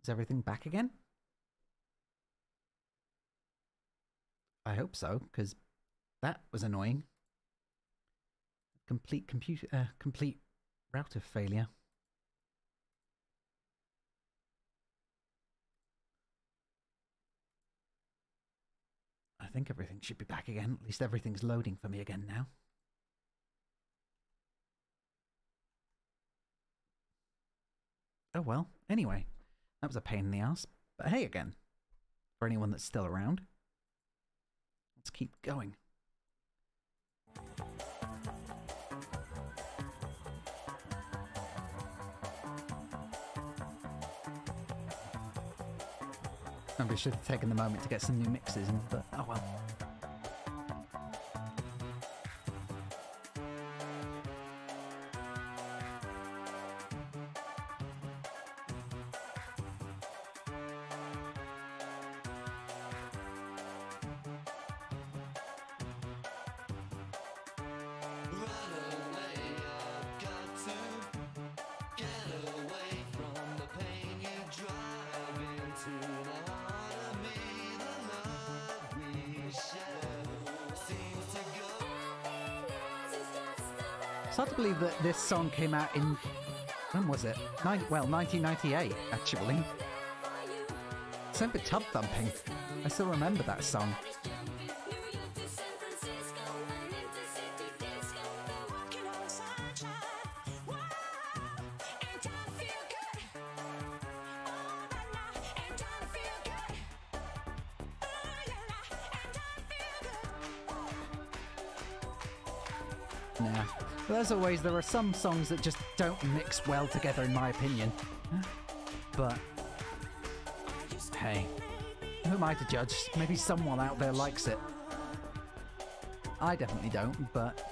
Is everything back again? I hope so, because that was annoying. Complete router failure. I think everything should be back again. At least everything's loading for me again now. Oh well, anyway. That was a pain in the ass. But hey again. For anyone that's still around. Let's keep going. Maybe I should have taken the moment to get some new mixes in, but oh well. It's hard to believe that this song came out in... when was it? 1998, actually. Same for Tub Thumping. I still remember that song. Nah. But as always, there are some songs that just don't mix well together, in my opinion. But hey, who am I to judge? Maybe someone out there likes it. I definitely don't, but...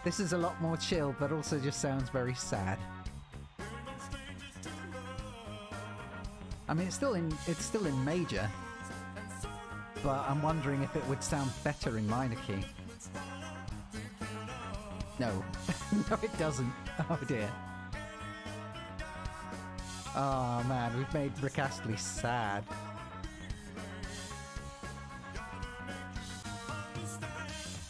This is a lot more chill, but also just sounds very sad. I mean, it's still in major, but I'm wondering if it would sound better in minor key. No, no, it doesn't. Oh dear. Oh man, we've made Rick Astley sad.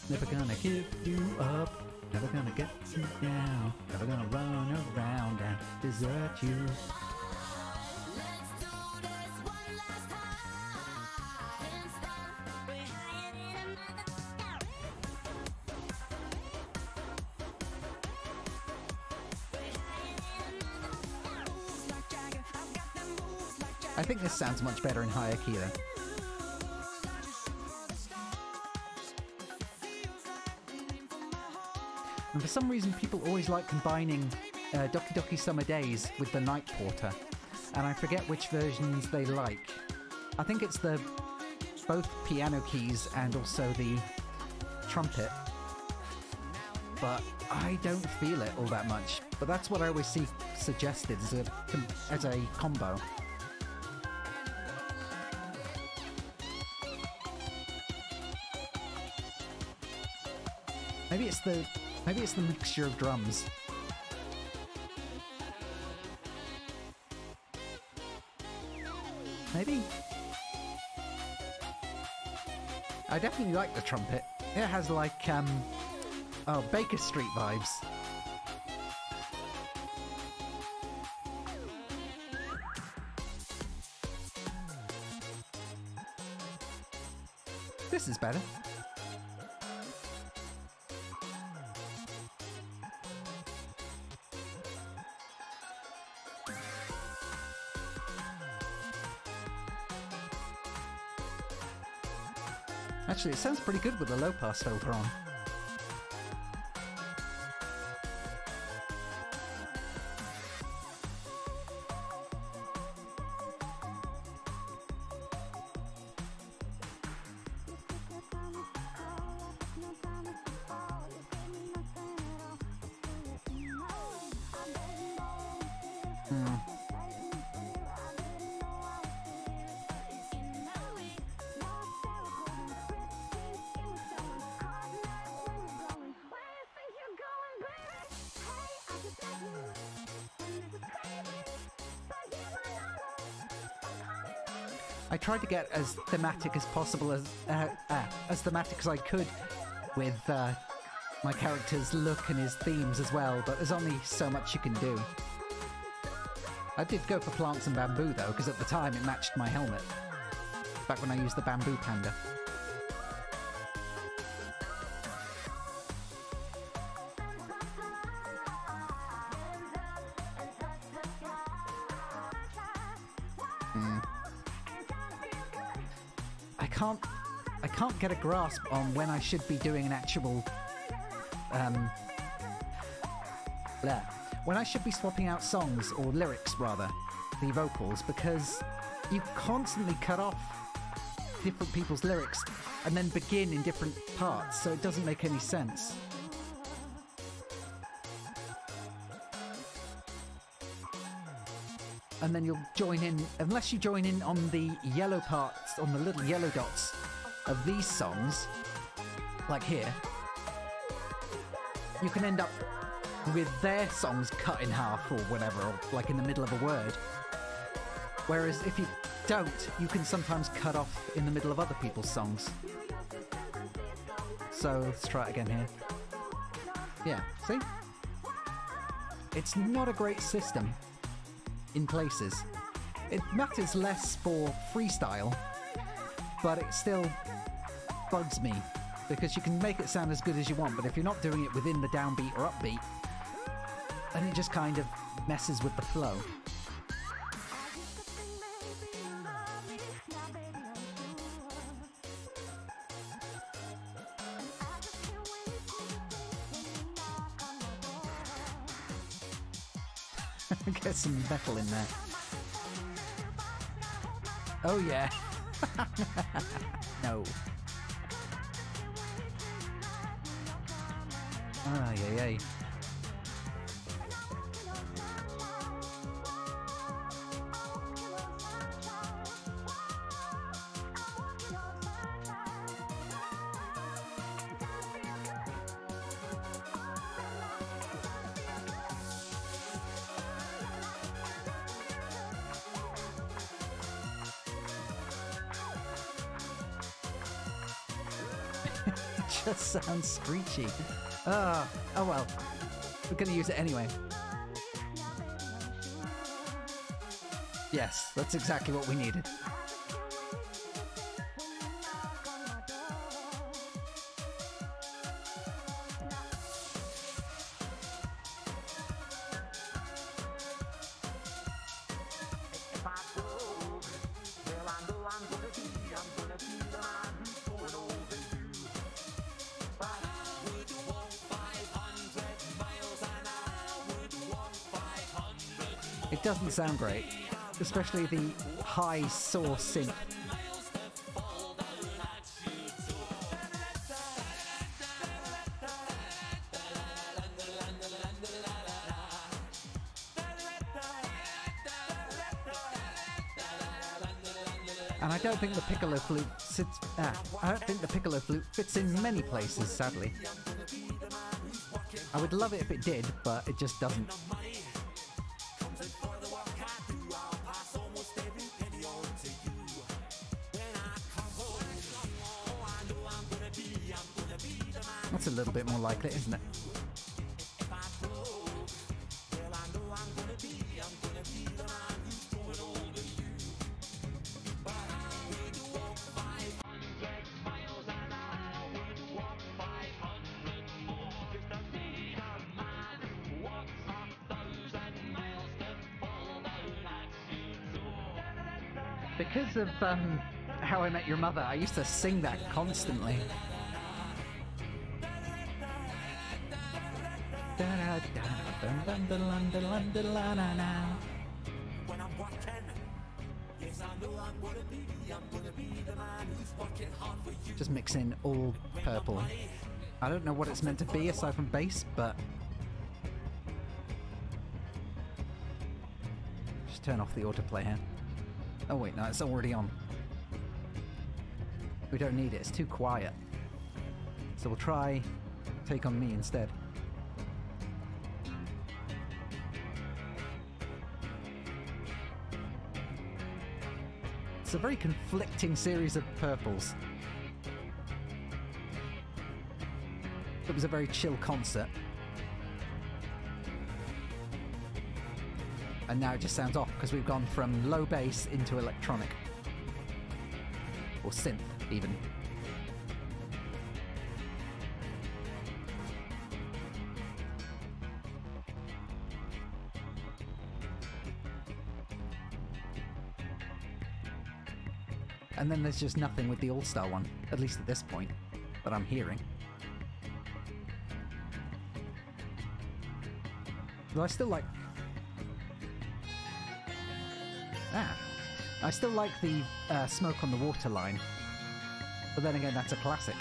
Never gonna give you up. Never gonna get you down. Never gonna run around and desert you. I think this sounds much better in higher key though. And for some reason people always like combining Doki Doki Summer Days with the Night Porter. And I forget which versions they like. I think it's the both piano keys and also the trumpet. But I don't feel it all that much. But that's what I always see suggested as a combo. Maybe it's the mixture of drums. Maybe? I definitely like the trumpet. It has like, oh, Baker Street vibes. This is better. Actually, it sounds pretty good with the low-pass filter on. Hmm. I tried to get as thematic as possible, as thematic as I could with my character's look and his themes as well, but there's only so much you can do. I did go for plants and bamboo though, because at the time it matched my helmet. Back when I used the bamboo panda. I can't get a grasp on when I should be doing an actual when I should be swapping out songs, or lyrics rather, the vocals, because you constantly cut off different people's lyrics and then begin in different parts, so it doesn't make any sense. And then you'll join in, unless you join in on the yellow parts, on the little yellow dots of these songs, like here, you can end up with their songs cut in half or whatever, or like in the middle of a word. Whereas if you don't, you can sometimes cut off in the middle of other people's songs. So let's try it again here. Yeah, see? It's not a great system in places. It matters less for freestyle, but it still bugs me, because you can make it sound as good as you want, but if you're not doing it within the downbeat or upbeat, then it just kind of messes with the flow. Get some metal in there. Oh yeah. No. Ah, yeah. Just sounds screechy. Oh well. We're gonna use it anyway. Yes, that's exactly what we needed. It doesn't sound great, especially the high saw synth. And I don't think the piccolo flute sits. I don't think the piccolo flute fits in many places, sadly. I would love it if it did, but it just doesn't. That's a little bit more like it, isn't it? Because of How I Met Your Mother, I used to sing that constantly. Just mix in all purple. I don't know what it's meant to be aside from bass, but should turn off the autoplay here. Oh wait, no, it's already on. We don't need it, it's too quiet. So we'll try Take On Me instead. It's a very conflicting series of purples. It was a very chill concert. And now it just sounds off because we've gone from low bass into electronic. Or synth, even. And then there's just nothing with the All-Star one, at least at this point, that I'm hearing. Though I still like... I still like the Smoke on the Water line. But then again, that's a classic.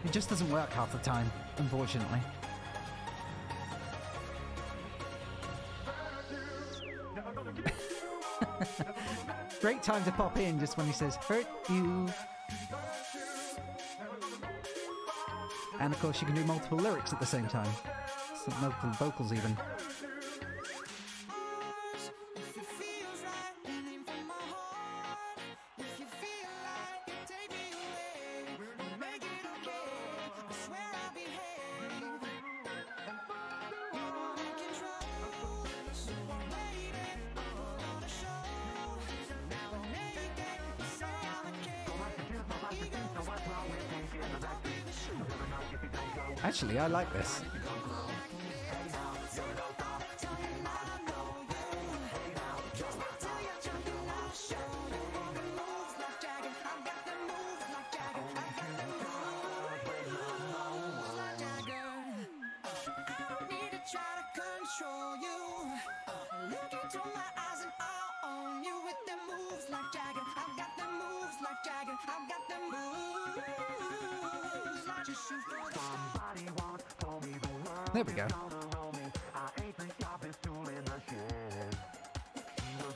It just doesn't work half the time, unfortunately. Great time to pop in just when he says, hurt you. And of course you can do multiple lyrics at the same time. Some multiple vocals even. Actually, I like this. There we go.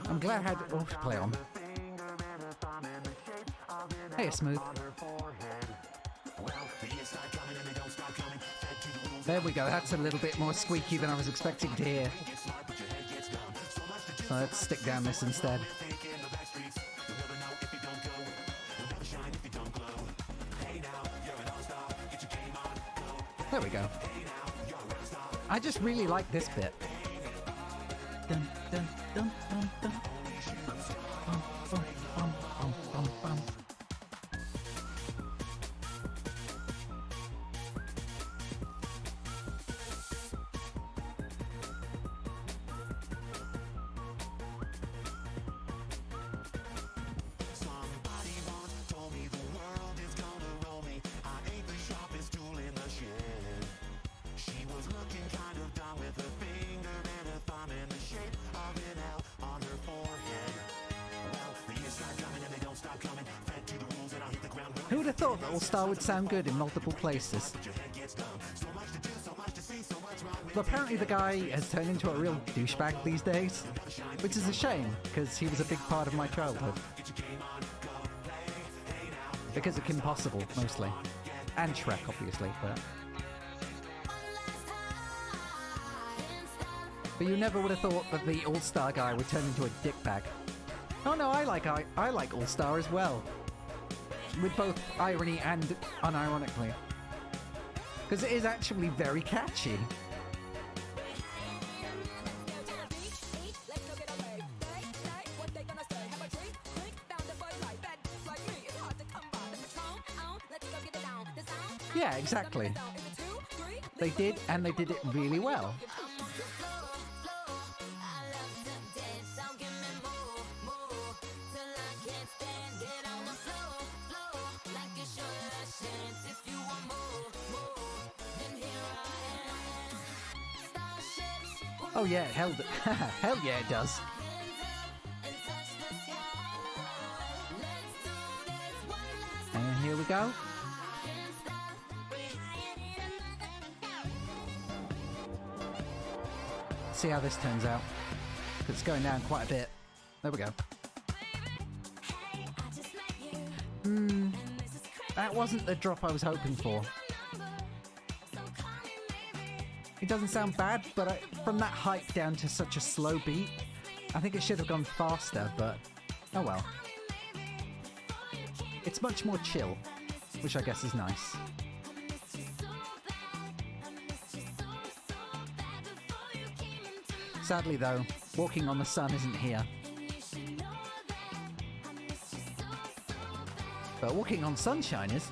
I'm glad I had autoplay on. Hey, Smooth. There we go, that's a little bit more squeaky than I was expecting to hear. So let's stick down this instead. There we go. I just really like this bit. Dun, dun, dun, dun, dun. Bum, bum, bum, bum, bum, bum. Who would have thought that All-Star would sound good in multiple places? Well, apparently the guy has turned into a real douchebag these days, which is a shame, because he was a big part of my childhood. Because of Kim Possible, mostly. And Shrek, obviously, but... But you never would have thought that the All-Star guy would turn into a dickbag. Oh no, I like All-Star as well. With both irony and unironically. Because it is actually very catchy. Yeah, exactly. They did, and they did it really well. Oh yeah, hell yeah it does. And here we go. Let's see how this turns out. It's going down quite a bit. There we go. That wasn't the drop I was hoping for. It doesn't sound bad, but from that hike down to such a slow beat, I think it should have gone faster, but oh well. It's much more chill, which I guess is nice. Sadly though, Walking on the Sun isn't here. But Walking on Sunshine is.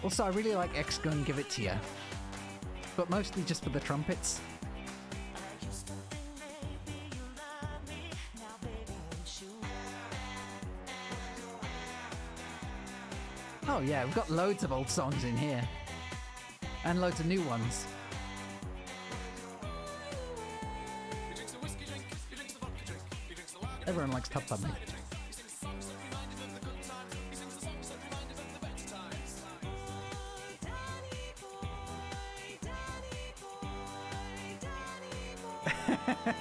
Also, I really like X Gun Give It To Ya, but mostly just for the trumpets. Oh yeah, we've got loads of old songs in here, and loads of new ones. Everyone likes tub thumping.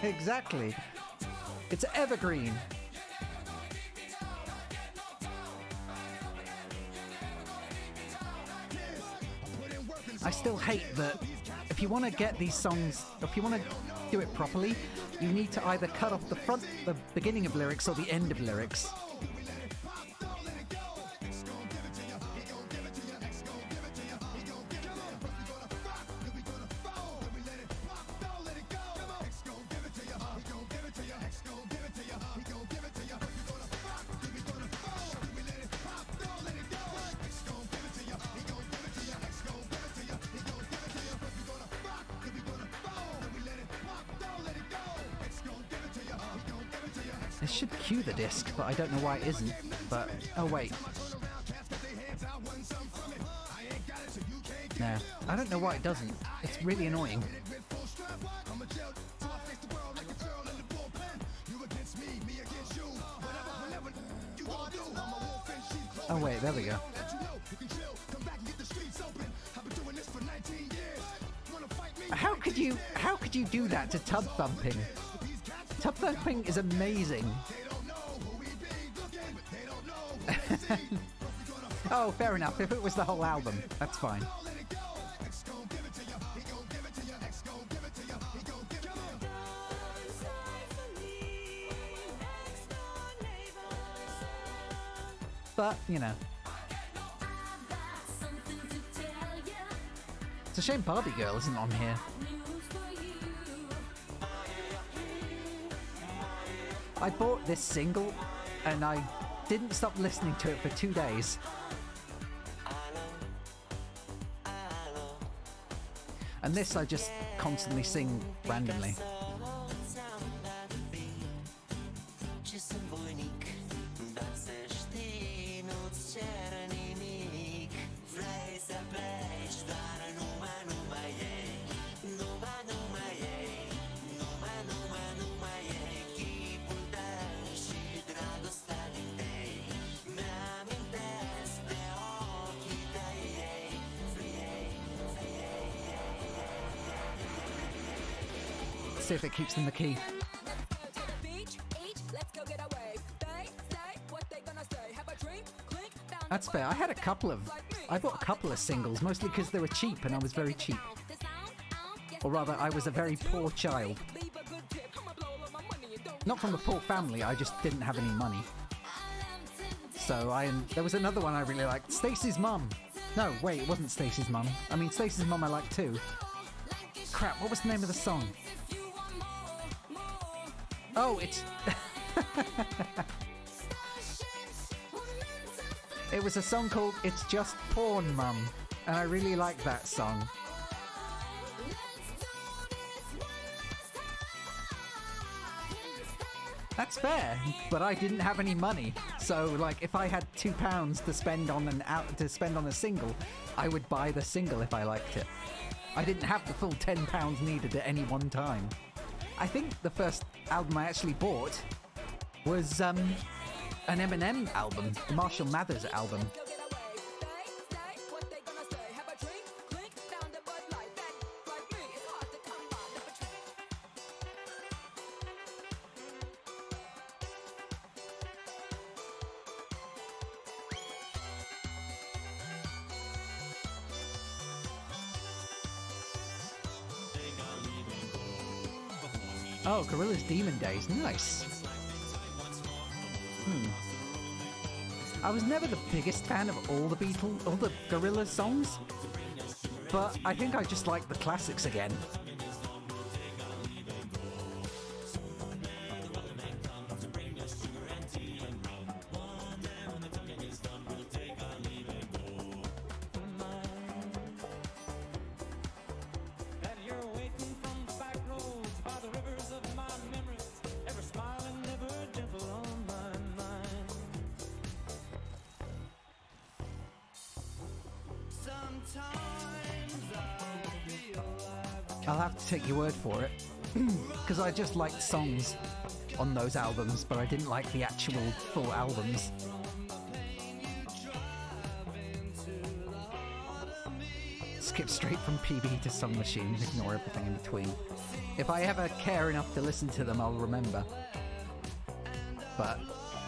Exactly. It's evergreen. I still hate that if you want to get these songs, if you want to do it properly, you need to either cut off the beginning of lyrics or the end of lyrics. It should cue the disc, but I don't know why it isn't. But, oh wait. No, I don't know why it doesn't. It's really annoying. Oh wait, there we go. How could you do that to tub thumping? Tub thumping is amazing. Oh, fair enough. If it was the whole album, that's fine. But, you know. It's a shame Barbie Girl isn't on here. I bought this single and I didn't stop listening to it for 2 days. And this I just constantly sing randomly. See if it keeps in the key. That's fair. I bought a couple of singles, mostly because they were cheap and I was very cheap. Or rather, I was a very poor child. Not from a poor family, I just didn't have any money. So there was another one I really liked, Stacey's Mum. No, wait, it wasn't Stacey's Mum. I mean, Stacey's Mum I liked too. Crap, what was the name of the song? Oh, it's... It was a song called It's Just Porn, Mum, and I really like that song. That's fair, but I didn't have any money. So, like, if I had £2 to spend on a single, I would buy the single if I liked it. I didn't have the full £10 needed at any one time. I think the first album I actually bought was an Eminem album, the Marshall Mathers album. Oh, Gorillaz Demon Days. Nice. I was never the biggest fan of all the Gorillaz songs, but I think I just like the classics again. I'll have to take your word for it, because I just liked songs on those albums, but I didn't like the actual full albums. Skip straight from PB to Song Machine, ignore everything in between. If I ever care enough to listen to them, I'll remember. But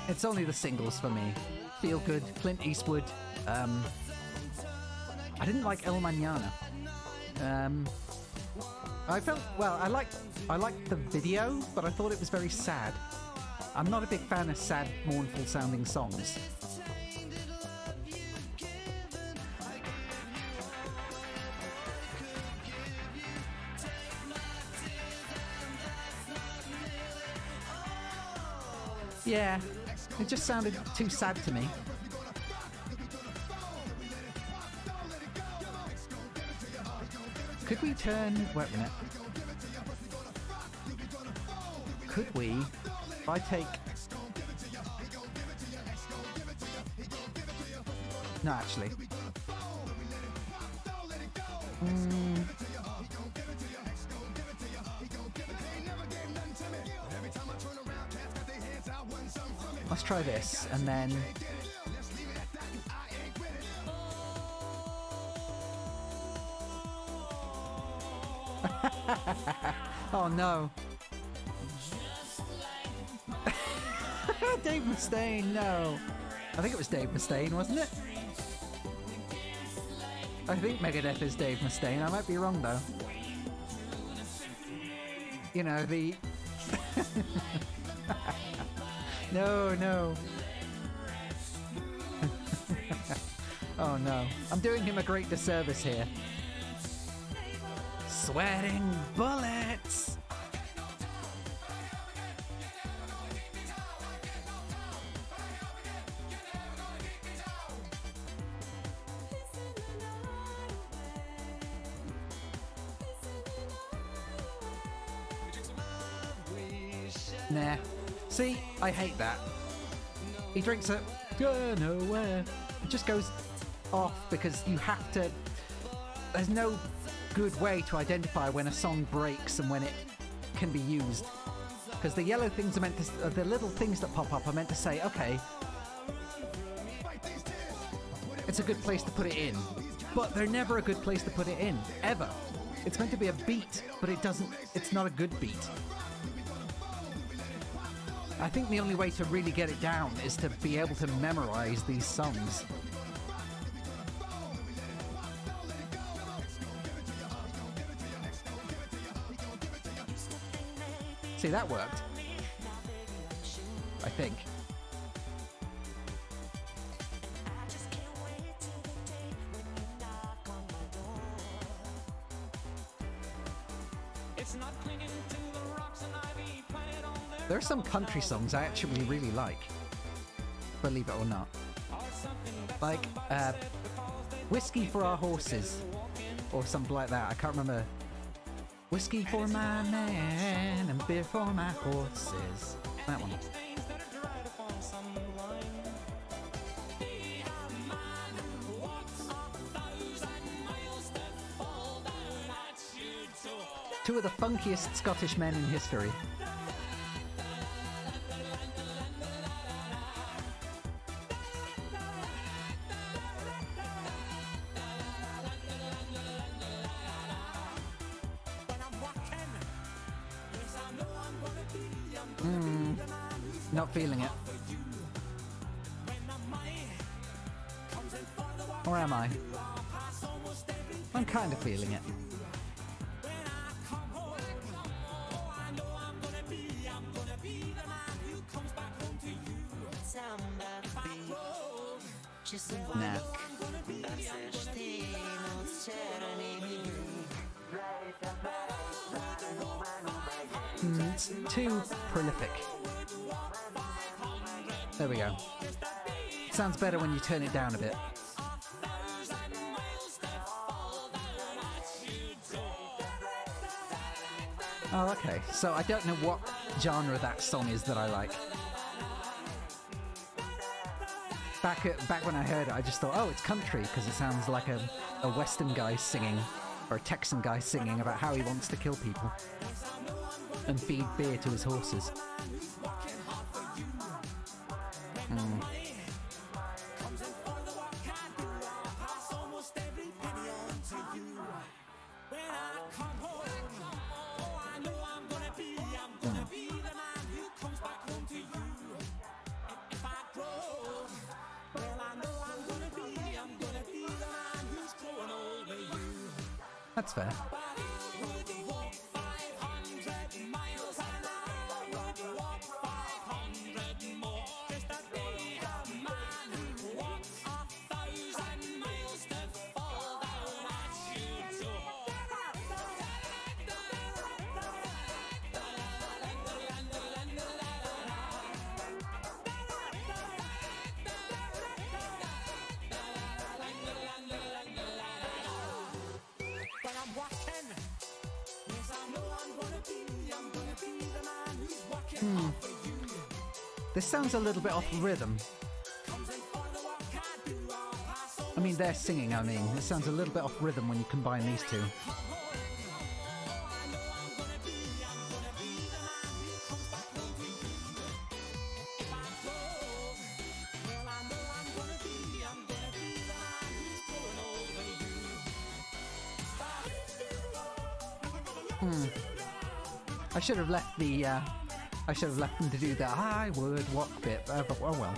it's only the singles for me. Feel Good, Clint Eastwood. I didn't like El Mañana. I felt, well, I liked the video, but I thought it was very sad. I'm not a big fan of sad, mournful sounding songs. Yeah, it just sounded too sad to me. Could we turn... wait a minute. Could we... if I take... no, actually. Let's try this, and then... oh no. Dave Mustaine, no. I think it was Dave Mustaine, wasn't it? I think Megadeth is Dave Mustaine. I might be wrong though. You know, the... no, no. oh no. I'm doing him a great disservice here. Sweating bullets! Nah. See, I hate that. He drinks it, go nowhere. It just goes off because you have to... there's no good way to identify when a song breaks and when it can be used. Because the yellow things are meant to... the little things that pop up are meant to say, okay, it's a good place to put it in. But they're never a good place to put it in, ever. It's meant to be a beat, but it doesn't... it's not a good beat. I think the only way to really get it down is to be able to memorize these songs. See, that worked. I think. There are some country songs I actually really like, believe it or not. Like, Whiskey for Our Horses, or something like that. I can't remember. Whiskey for my man and beer for my horses. That one. Two of the funkiest Scottish men in history. Not feeling it. Or am I? I'm kind of feeling it. Nah. It's too prolific. There we go. Sounds better when you turn it down a bit. Oh, okay. So I don't know what genre that song is that I like. Back when I heard it, I just thought, oh, it's country, because it sounds like a Western guy singing, or a Texan guy singing about how he wants to kill people and feed beer to his horses. That's fair. This sounds a little bit off rhythm. I mean, they're singing, I mean. It sounds a little bit off rhythm when you combine these two. I should have left the, I should have left them to do the I would walk bit, but oh well.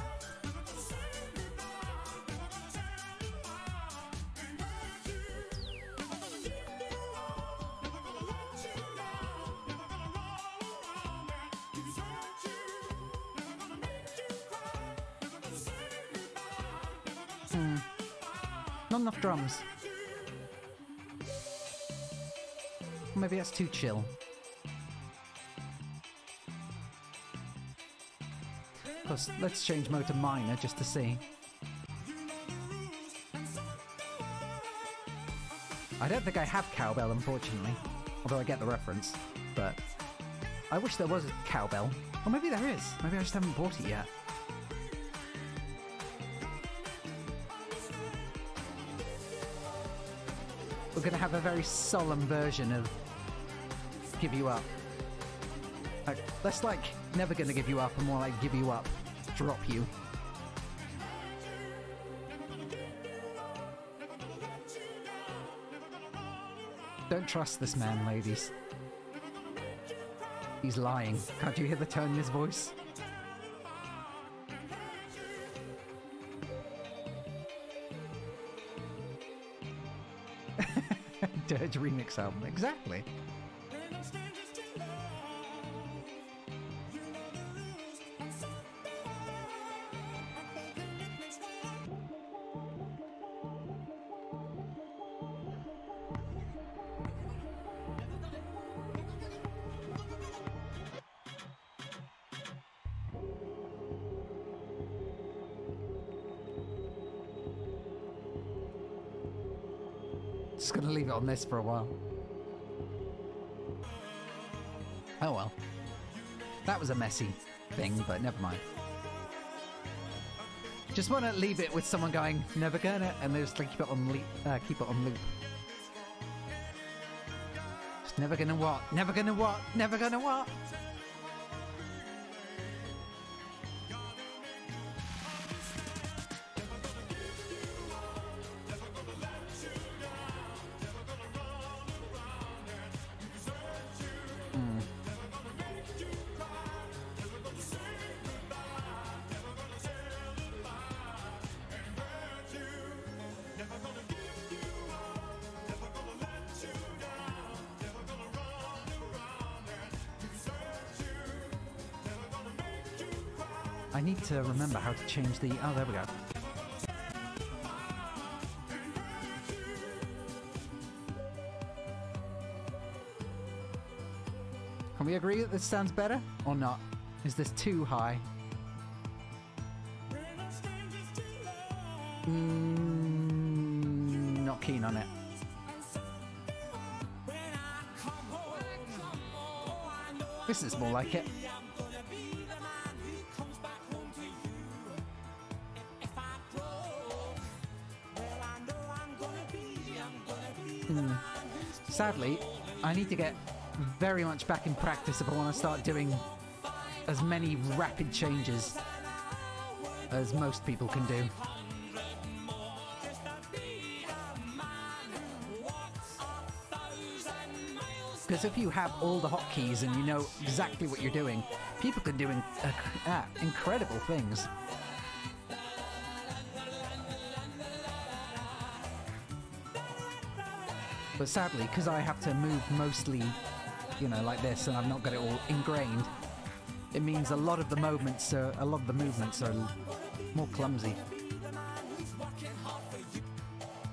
Not enough drums. Maybe that's too chill. Let's change mode to minor just to see. I don't think I have cowbell, unfortunately. Although I get the reference. But I wish there was a cowbell. Or maybe there is. Maybe I just haven't bought it yet. We're going to have a very solemn version of Give You Up. Like, less like Never Gonna Give You Up and more like Give You Up, Drop You. Don't trust this man, ladies. He's lying. Can't you hear the tone in his voice? Dirge remix album, exactly. Just gonna leave it on this for a while. Oh well. That was a messy thing, but never mind. Just want to leave it with someone going, never gonna, and they just like keep it on loop. Just never gonna what? Never gonna what? Never gonna what? I need to remember how to change the... Oh, there we go. Can we agree that this sounds better? Or not? Is this too high? Not keen on it. This is more like it. Sadly, I need to get very much back in practice if I want to start doing as many rapid changes as most people can do. Because if you have all the hotkeys and you know exactly what you're doing, people can do incredible things. But sadly, because I have to move mostly, you know, like this, and I've not got it all ingrained, it means a lot of the movements are more clumsy.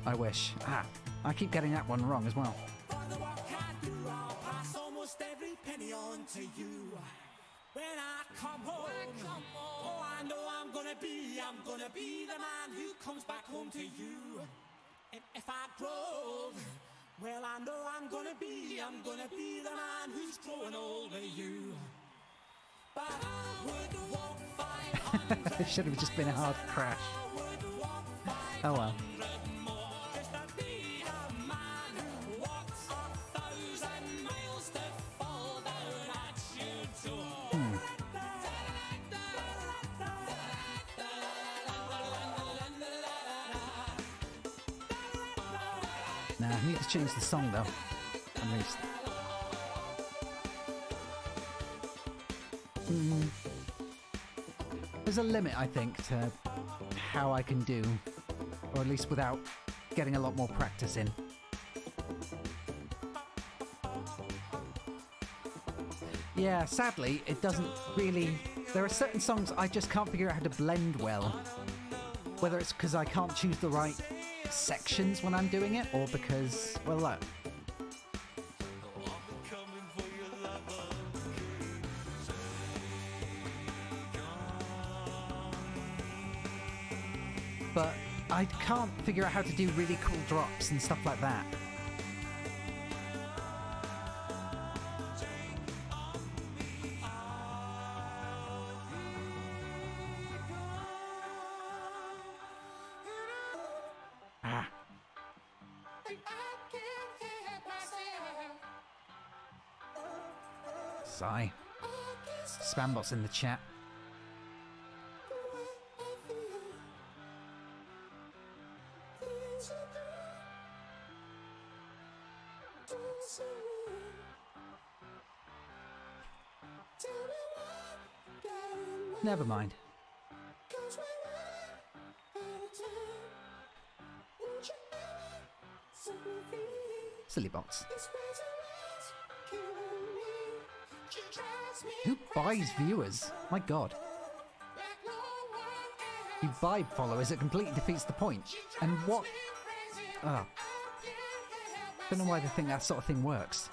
I wish. I keep getting that one wrong as well. When I come home, oh, I know I'm gonna be the man who comes back home to you. And if I drove, well, I know I'm gonna be the man who's growing old with you. But I would walk 500. It should have just been a hard crash. Oh well. I need to change the song though, at least. There's a limit, I think, to how I can do, or at least without getting a lot more practice in. Yeah, sadly, it doesn't really... There are certain songs I just can't figure out how to blend well. Whether it's because I can't choose the right sections when I'm doing it, or because, well, look. But I can't figure out how to do really cool drops and stuff like that. Sigh. Spambot's in the chat. Never mind. Silly bots. Who buys viewers? My god. You buy followers, it completely defeats the point. And what? Oh. Don't know why they think that sort of thing works.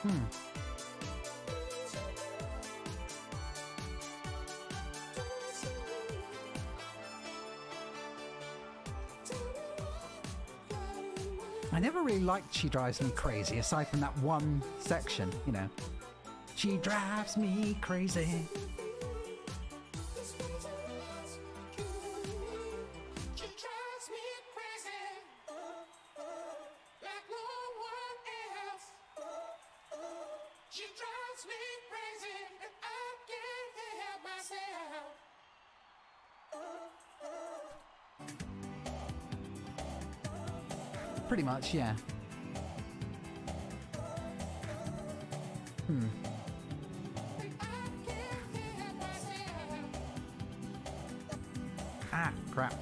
Hmm. I never really liked She Drives Me Crazy, aside from that one section, you know. She drives me crazy. Pretty much, yeah. Hmm. Ah, crap.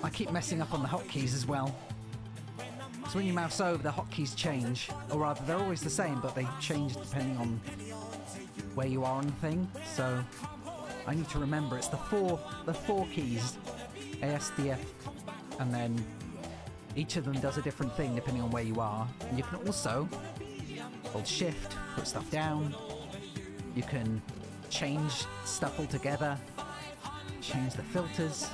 I keep messing up on the hotkeys as well. So when you mouse over, the hotkeys change. Or rather, they're always the same, but they change depending on where you are on the thing. So I need to remember it's the four keys. A, S, D, F, and then each of them does a different thing depending on where you are. And you can also hold shift, put stuff down. You can change stuff altogether, change the filters.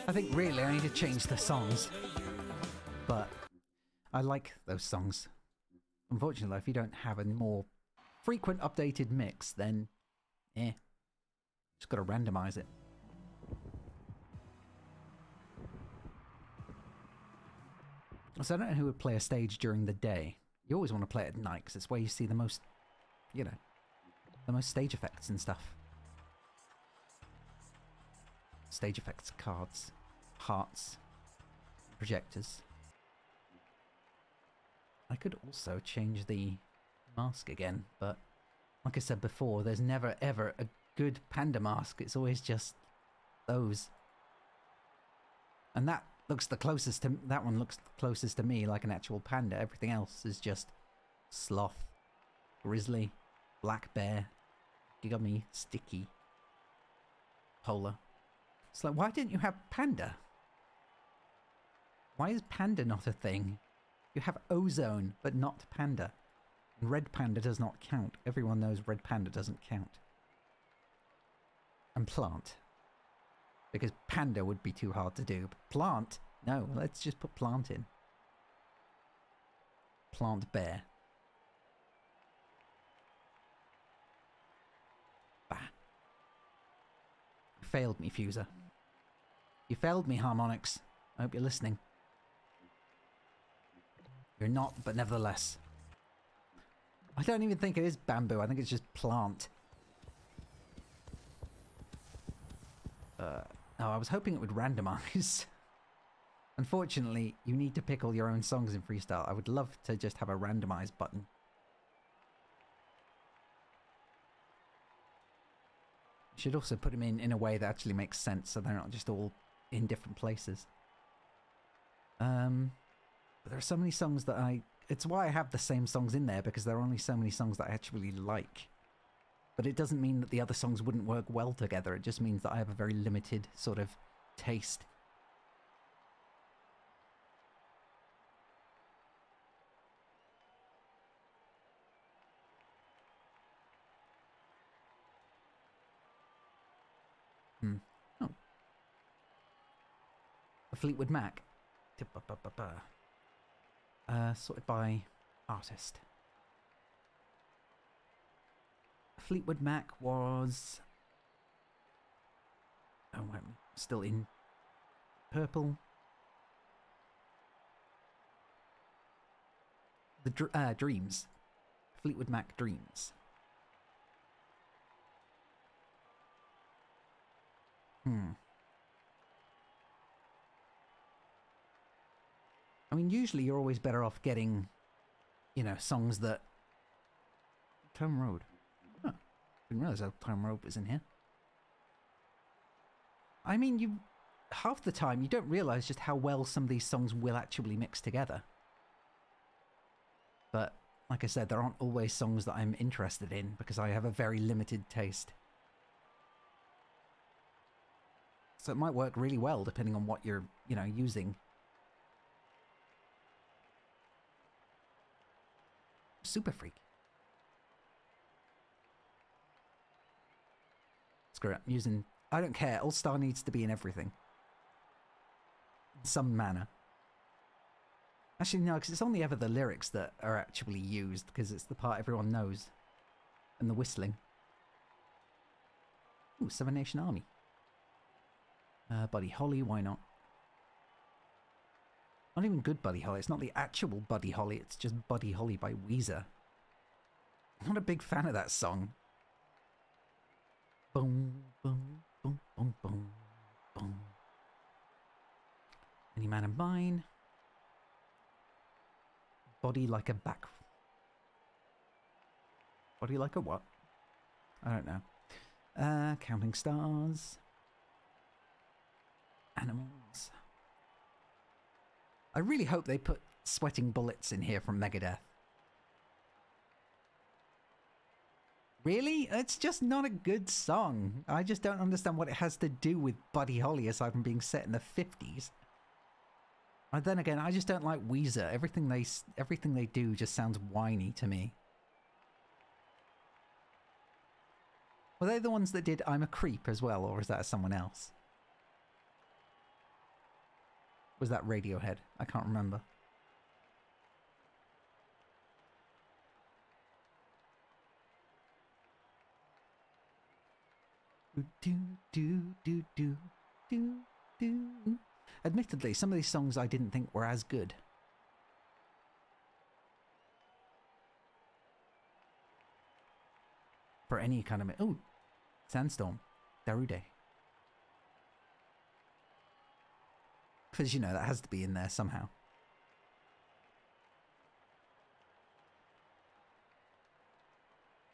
I think really I need to change the songs, but I like those songs. Unfortunately, if you don't have a more frequent updated mix, then just gotta randomize it. So I don't know who would play a stage during the day. You always want to play it at night because it's where you see the most, you know, the most stage effects and stuff. Stage effects, cards, hearts, projectors. I could also change the mask again, but like I said before, there's never ever a good panda mask. It's always just those. And that looks the closest to, that one looks closest to me, like an actual panda. Everything else is just sloth, grizzly, black bear, gummy, sticky, polar. It's like, why didn't you have panda? Why is panda not a thing? You have ozone, but not panda. And red panda does not count. Everyone knows red panda doesn't count. And plant. Because panda would be too hard to do. But plant? No, let's just put plant in. Plant bear. Bah. You failed me, FUSER. You failed me, Harmonix. I hope you're listening. You're not, but nevertheless. I don't even think it is bamboo. I think it's just plant. Oh, I was hoping it would randomize. Unfortunately, you need to pick all your own songs in freestyle. I would love to just have a randomize button. You should also put them in a way that actually makes sense, so they're not just all in different places. But there are so many songs that it's why I have the same songs in there, because there are only so many songs that I actually like. But it doesn't mean that the other songs wouldn't work well together. It just means that I have a very limited sort of taste. Oh. A Fleetwood Mac. Sorted by artist. Fleetwood Mac was Oh, I'm still in purple. The Dreams. Fleetwood Mac Dreams. I mean, usually you're always better off getting, you know, songs that... Town Road. Huh. Didn't realise how Town Road was in here. I mean, half the time you don't realise just how well some of these songs will actually mix together. But, like I said, there aren't always songs that I'm interested in because I have a very limited taste. So it might work really well depending on what you're, you know, using. Super Freak. Screw it, I'm using... I don't care, All Star needs to be in everything. In some manner. Actually, no, because it's only ever the lyrics that are actually used, because it's the part everyone knows. And the whistling. Ooh, Seven Nation Army. Buddy Holly, why not? Not even good Buddy Holly, it's not the actual Buddy Holly, it's just Buddy Holly by Weezer. I'm not a big fan of that song. Boom, boom, boom, boom, boom, boom. Any Man of Mine. Body like a back. Body like a what? I don't know. Counting Stars. Animals. I really hope they put Sweating Bullets in here from Megadeth. Really? It's just not a good song. I just don't understand what it has to do with Buddy Holly aside from being set in the 50s. And then again, I just don't like Weezer. Everything they do just sounds whiny to me. Were they the ones that did I'm a Creep as well, or is that someone else? Was that Radiohead? I can't remember. Do do do do do do. Admittedly, some of these songs I didn't think were as good. For any kind of... Oh, Sandstorm. Darude. Because, you know, that has to be in there somehow.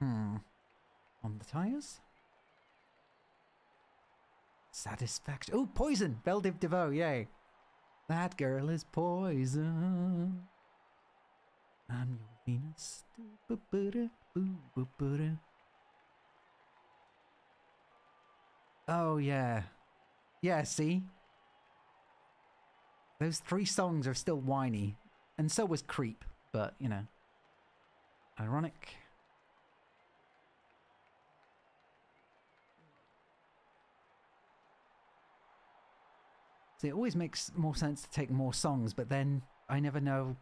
On the tires? Satisfaction. Oh, Poison! Belle Div DeVoe, yay. That girl is poison. I'm your Venus. Oh, yeah. Yeah, see? Those three songs are still whiny. And so was Creep, but, you know. Ironic. See, it always makes more sense to take more songs, but then I never know.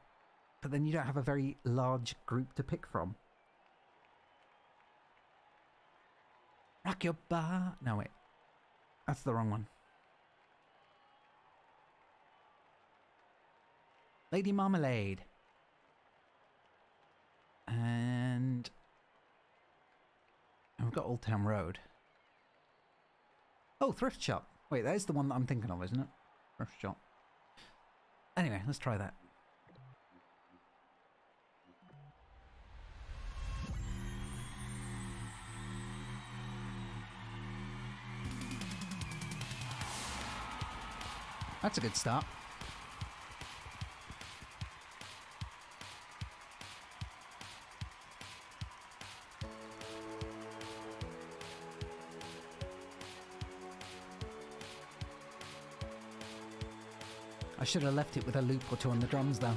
But then you don't have a very large group to pick from. Rock your bar. No, wait. That's the wrong one. Lady Marmalade. And we've got Old Town Road. Oh, Thrift Shop. Wait, that is the one that I'm thinking of, isn't it? Thrift Shop. Anyway, let's try that. That's a good start. I should have left it with a loop or two on the drums though.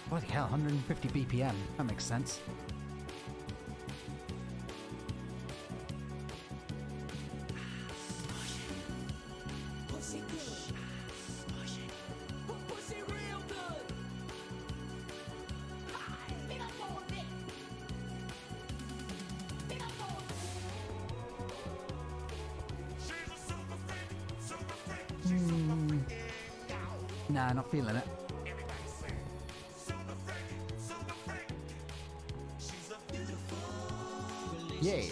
Bloody hell, 150 BPM. That makes sense. Pussy good. Pussy real good. Nah, not feeling it. Yay.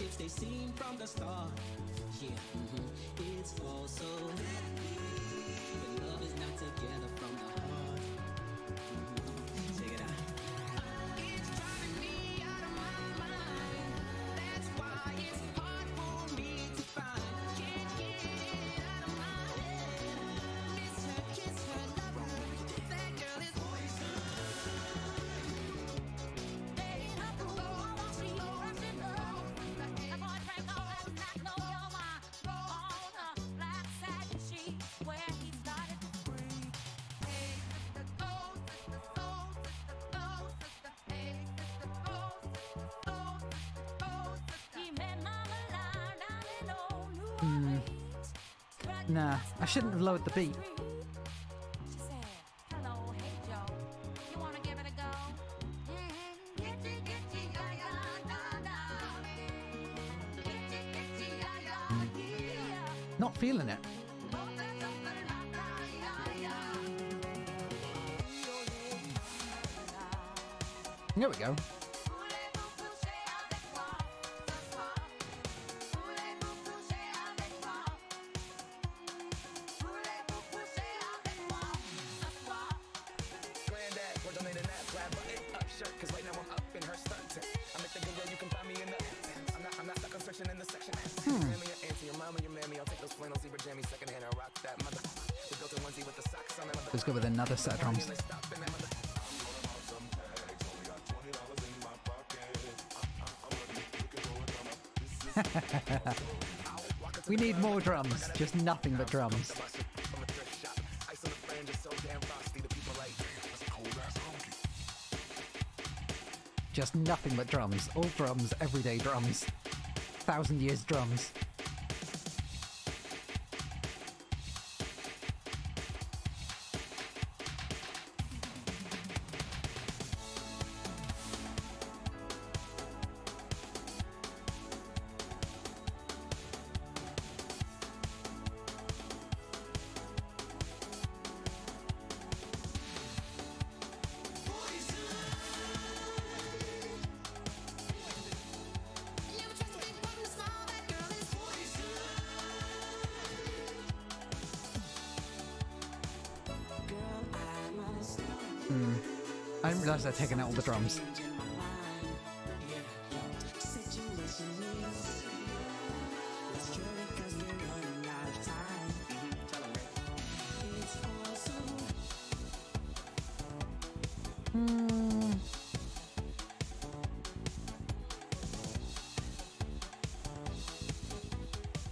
Nah, I shouldn't have lowered the beat. Not feeling it. There we go. Let's go with another set of drums. We need more drums, just nothing but drums. Just nothing but drums. All drums, everyday drums. 1,000 years drums. I didn't realise I'd taken out all the drums.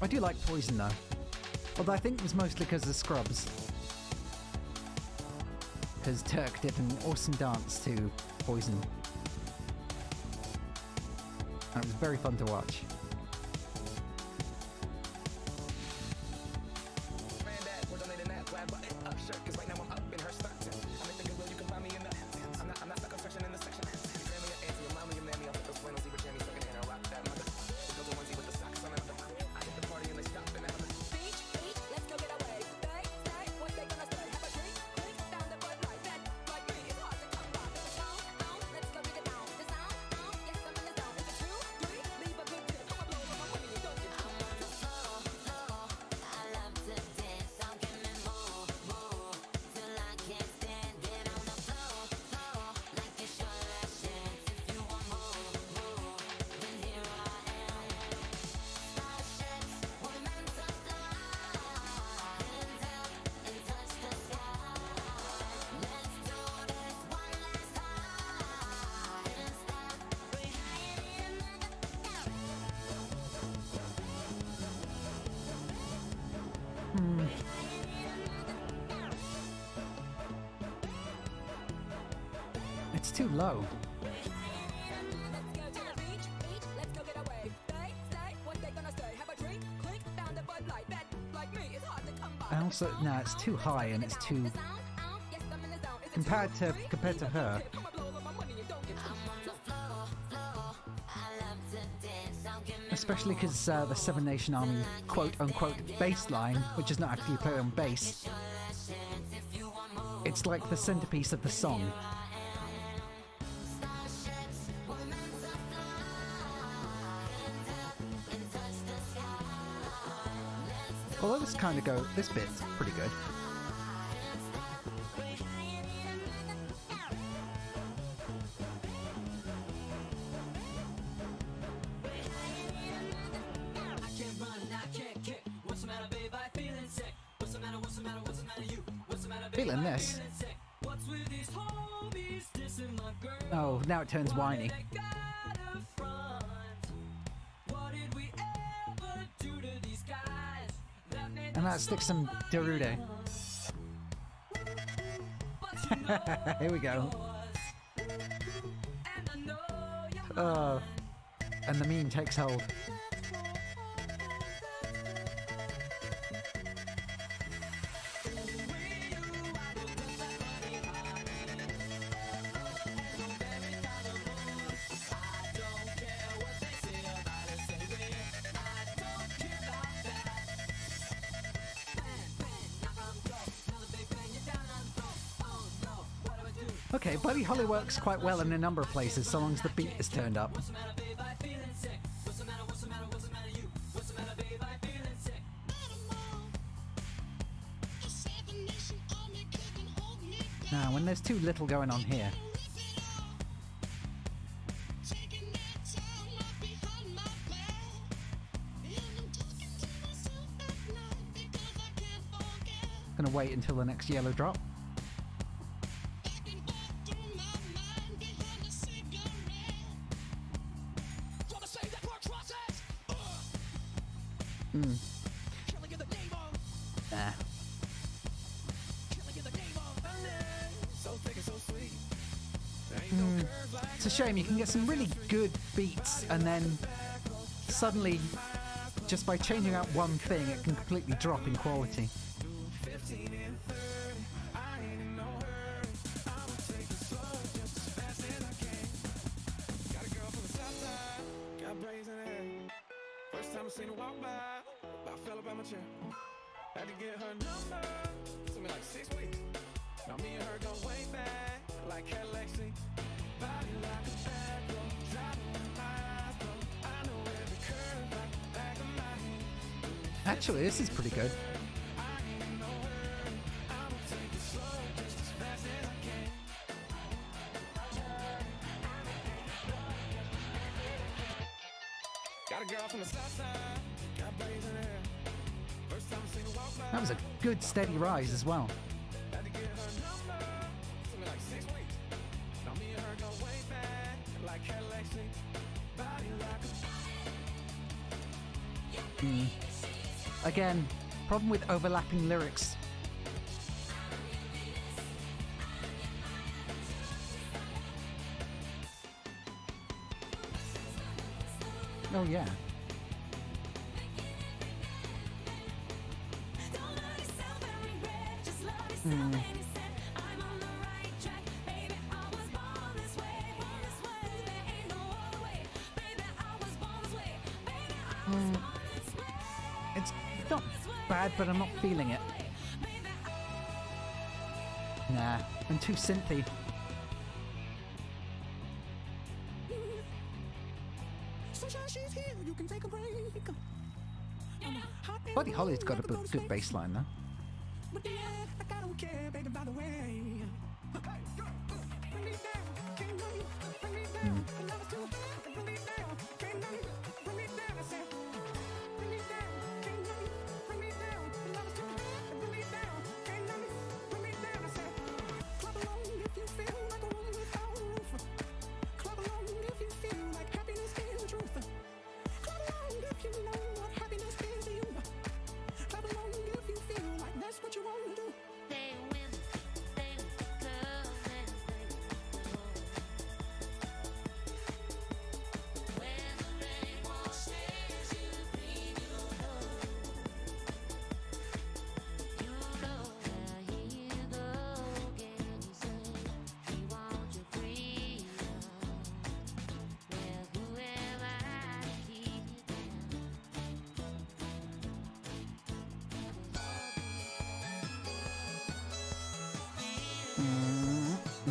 I do like Poison though, although I think it was mostly because of Scrubs. Because JAQK did an awesome dance to Poison. And it was very fun to watch. It's too low. And also, no, it's too high and it's too compared to her. Especially because the Seven Nation Army quote-unquote bass line, which is not actually played on bass, It's like the centerpiece of the song. Although this bit's pretty good. Feeling this. Oh, now it turns whiny. And that sticks some Derude. Here we go. Oh, and the meme takes hold. Okay, Buddy Holly works quite well in a number of places, so long as the beat is turned up. Now, when there's too little going on here. Gonna wait until the next yellow drop. It's a shame, you can get some really good beats and then suddenly, just by changing out one thing, it can completely drop in quality. Actually, this is pretty good. That was a good steady rise as well. Again, problem with overlapping lyrics. Oh yeah. It's not bad, but I'm not feeling it. Nah, I'm too synthy. Buddy Holly's got a good bass line though.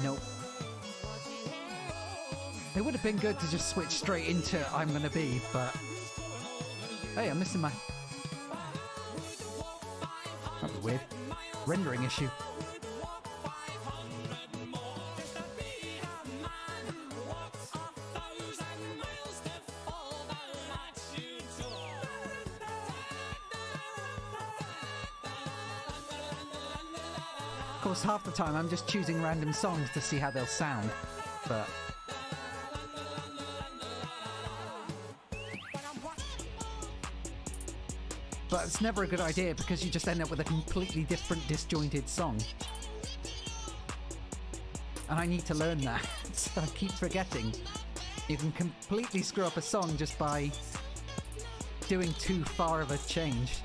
Nope. It would have been good to just switch straight into I'm Gonna Be, but... Hey, I'm missing my... That'd be weird. Rendering issue. Of course, half the time I'm just choosing random songs to see how they'll sound, but... But it's never a good idea because you just end up with a completely different disjointed song. And I need to learn that, so I keep forgetting. You can completely screw up a song just by doing too far of a change.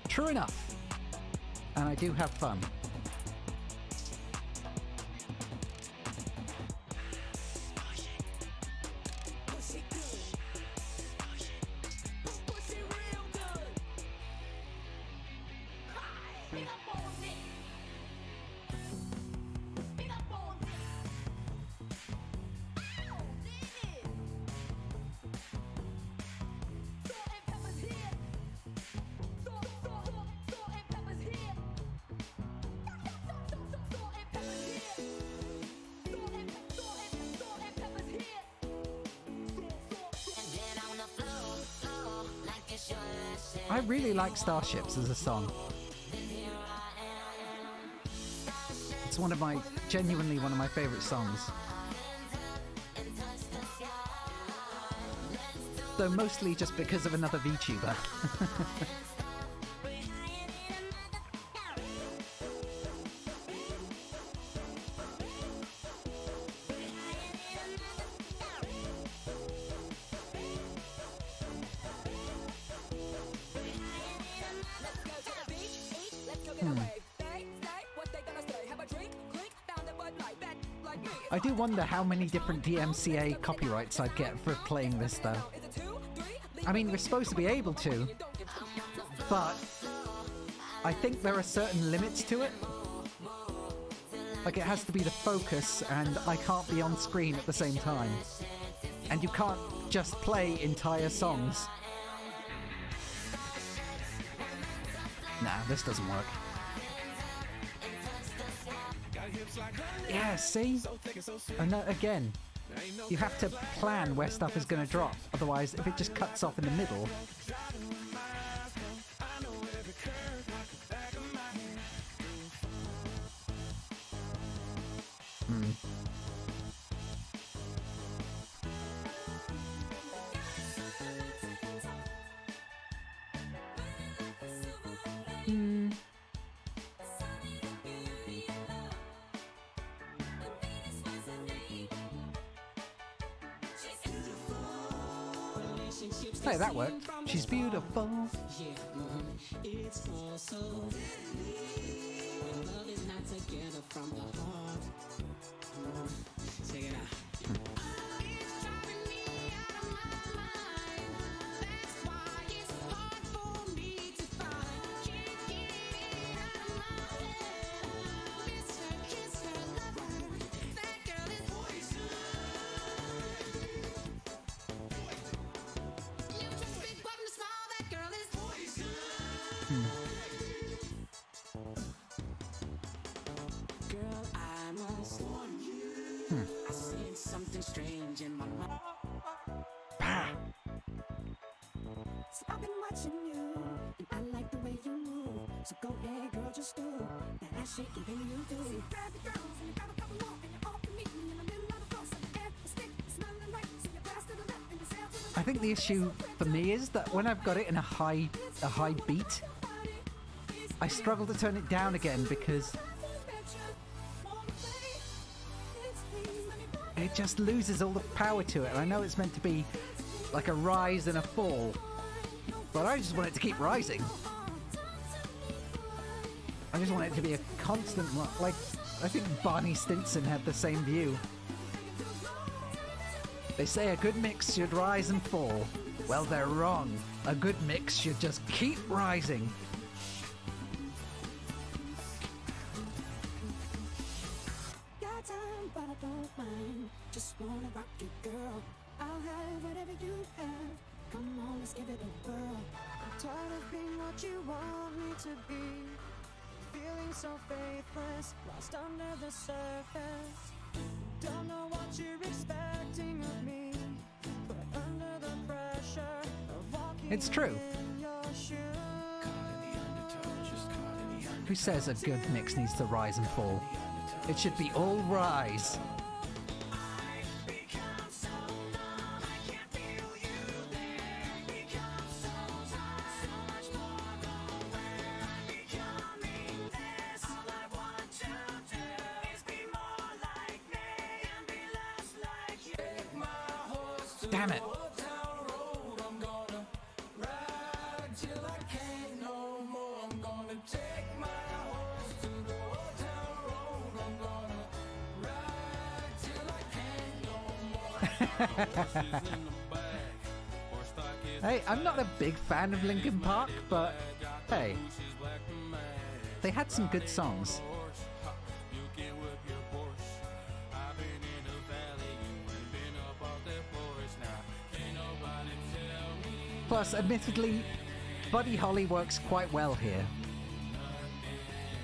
True enough. And I do have fun. I really like Starships as a song. It's genuinely one of my favourite songs. Though mostly just because of another VTuber. I do wonder how many different DMCA copyrights I'd get for playing this, though. I mean, we're supposed to be able to, but I think there are certain limits to it. Like, it has to be the focus, and I can't be on screen at the same time. And you can't just play entire songs. Nah, this doesn't work. Yeah, see? And again, you have to plan where stuff is going to drop. Otherwise, if it just cuts off in the middle... Hey, that worked. She's beautiful. I think the issue for me is that when I've got it in a high beat, I struggle to turn it down again because it just loses all the power to it. And I know it's meant to be like a rise and a fall, but I just want it to keep rising. I just want it to be a constant one. Like, I think Barney Stinson had the same view. They say a good mix should rise and fall. Well, they're wrong. A good mix should just keep rising. Got time, but I don't mind. Just wanna rock you, girl. I'll have whatever you have. Come on, let's give it a whirl. I'm tired of being what you want me to be. Feeling so faithless, lost under the surface. Don't know what you're expecting of me, but under the pressure of walking It's true. in your shoes. Who says a good mix needs to rise and fall? It should be all rise. Damn it. Hey, I'm not a big fan of Linkin Park, but hey, they had some good songs. Plus, admittedly, Buddy Holly works quite well here.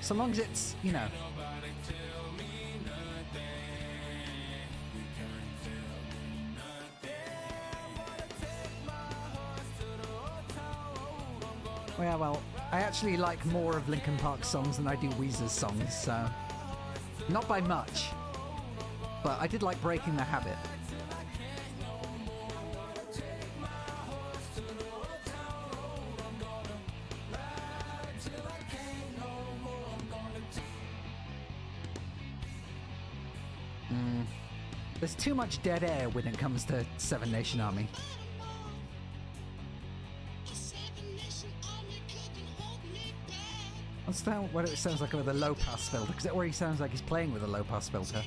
So long as it's, you know... Yeah, well, I actually like more of Linkin Park's songs than I do Weezer's songs, so... Not by much. But I did like Breaking the Habit. There's too much dead air when it comes to Seven Nation Army. What's that? What it sounds like with a low pass filter? Because it already sounds like he's playing with a low pass filter.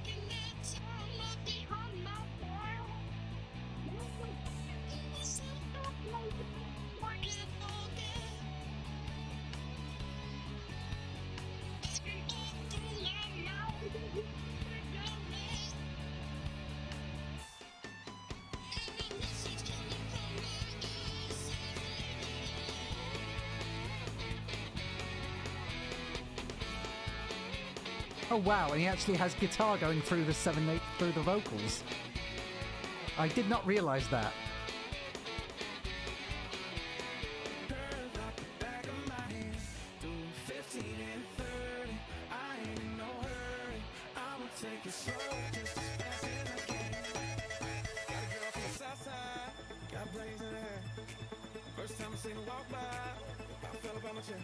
Oh wow, and he actually has guitar going through the through the vocals. I did not realise that. First time I seen her walk by, I fell about my chair.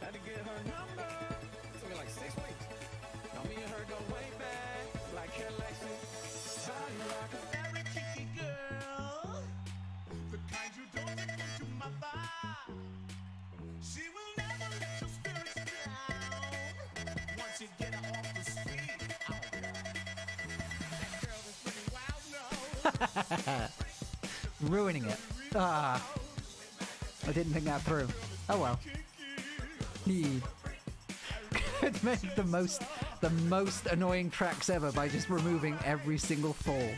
Had to get her number. Took me like 6 weeks. Now me and her go way back, like Cadillacs. Body like a very cheeky girl, the kind you don't take into my vibe. She will never let your spirits down. Once you get her off the street, oh God. That girl is pretty wild, no. Ruining it. Ah. I didn't think that through. Oh well. He could make the most annoying tracks ever by just removing every single fall.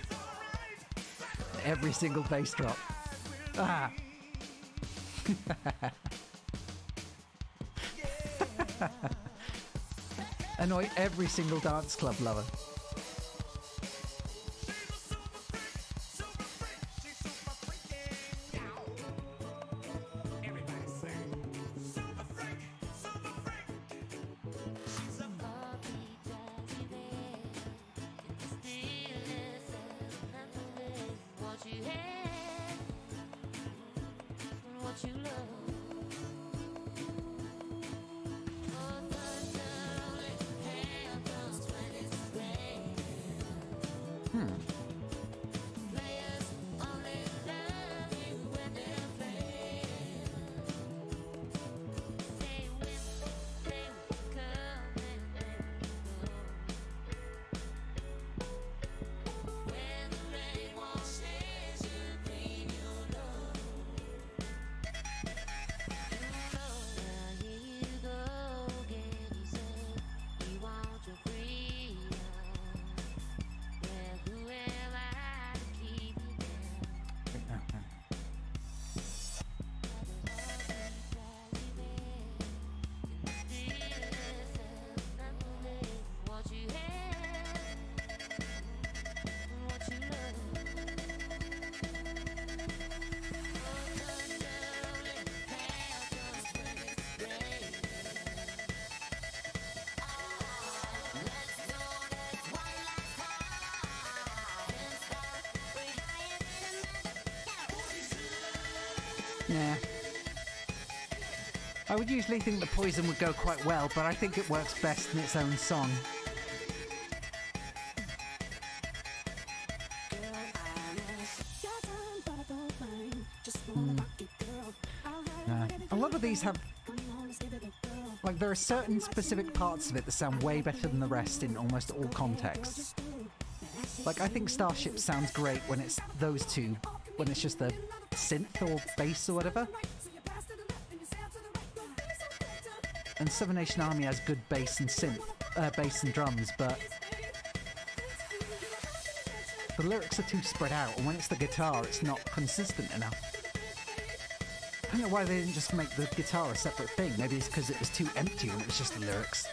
Every single bass drop. Ah. Annoy every single dance club lover. Nah. I would usually think the Poison would go quite well, but I think it works best in its own song. A lot of these have... Like, there are certain specific parts of it that sound way better than the rest in almost all contexts. Like, I think Starship sounds great when it's those two, when it's just the synth or bass or whatever. And Seven Nation Army has good bass and synth, bass and drums, but the lyrics are too spread out, and when it's the guitar, it's not consistent enough. I don't know why they didn't just make the guitar a separate thing. Maybe it's because it was too empty when it was just the lyrics.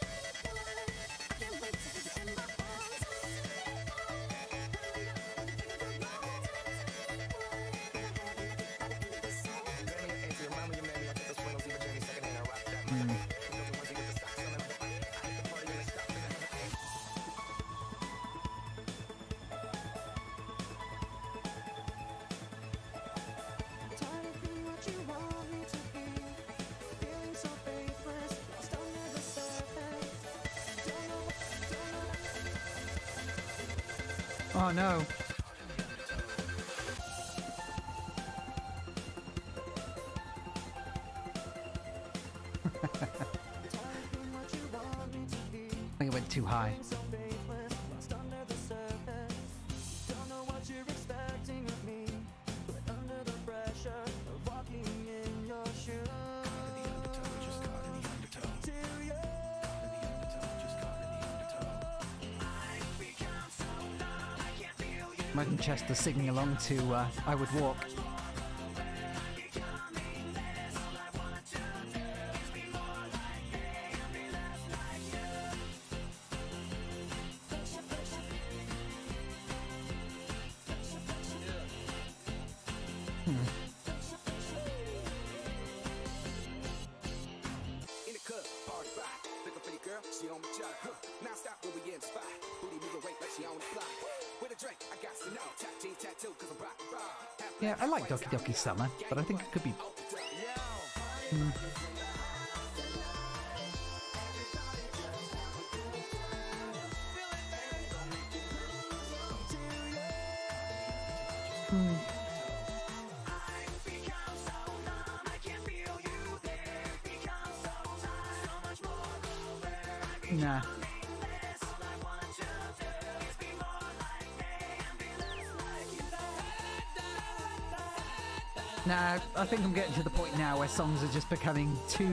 Oh no. I think it went too high. Imagine Chester singing along to I Would Walk. Yeah, I like Doki Doki Summer, but I think it could be... Nah. Nah, I think I'm getting to the point now where songs are just becoming too...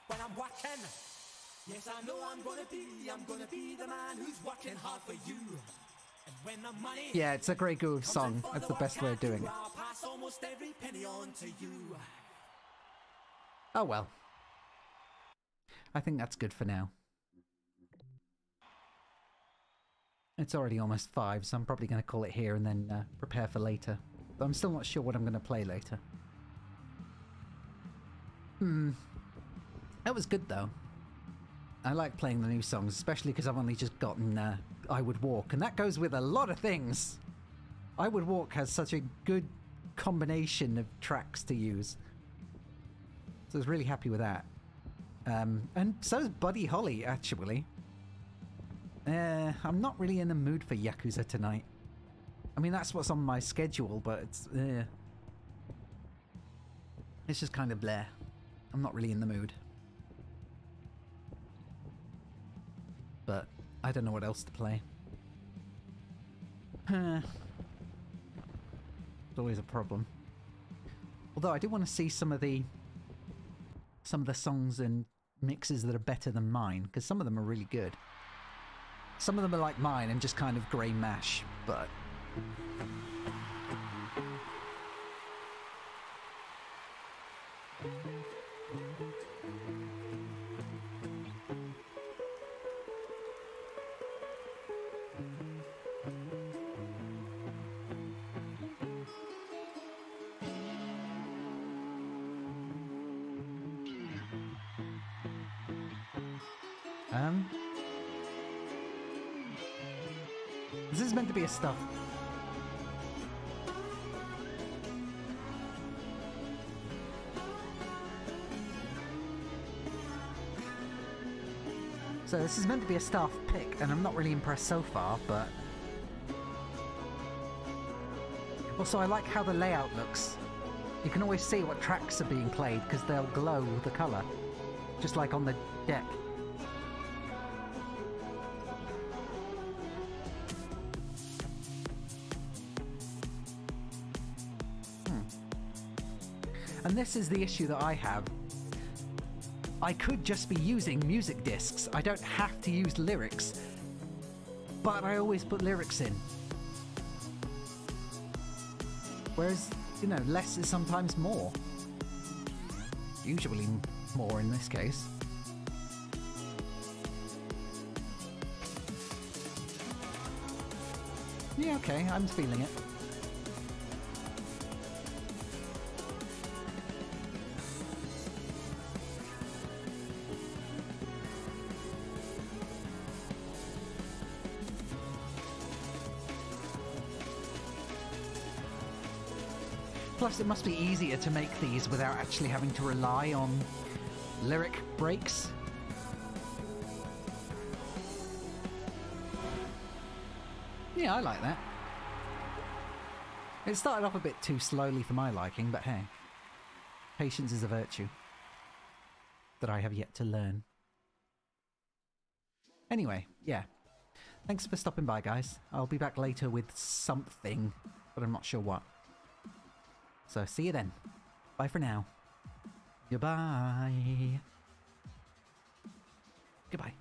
When I'm working, yes I know I'm gonna be the man who's working hard for you. And when the money... Yeah, it's a Grey Goose song. That's the best way of doing it. I'll pass almost every penny on to you. Oh well. I think that's good for now. It's already almost 5, so I'm probably going to call it here and then prepare for later. But I'm still not sure what I'm going to play later. That was good though. I like playing the new songs, especially because I've only just gotten I Would Walk, and that goes with a lot of things. I Would Walk has such a good combination of tracks to use. So I was really happy with that. And so's Buddy Holly, actually. I'm not really in the mood for Yakuza tonight. I mean, that's what's on my schedule, but it's just kind of bleh. I'm not really in the mood. But I don't know what else to play. It's always a problem. Although I do want to see some of the songs and mixes that are better than mine, because some of them are really good. Some of them are like mine and just kind of grey mash, but... This is meant to be a stuff. So this is meant to be a staff pick, and I'm not really impressed so far, but... Also, I like how the layout looks. You can always see what tracks are being played, because they'll glow the colour. Just like on the deck. And this is the issue that I have. I could just be using music discs. I don't have to use lyrics. But I always put lyrics in. Whereas, you know, less is sometimes more. Usually more in this case. Yeah, okay, I'm feeling it. Plus, it must be easier to make these without actually having to rely on lyric breaks. Yeah, I like that. It started off a bit too slowly for my liking, but hey. Patience is a virtue that I have yet to learn. Anyway, yeah. Thanks for stopping by, guys. I'll be back later with something, but I'm not sure what. So, see you then. Bye for now. Goodbye. Goodbye.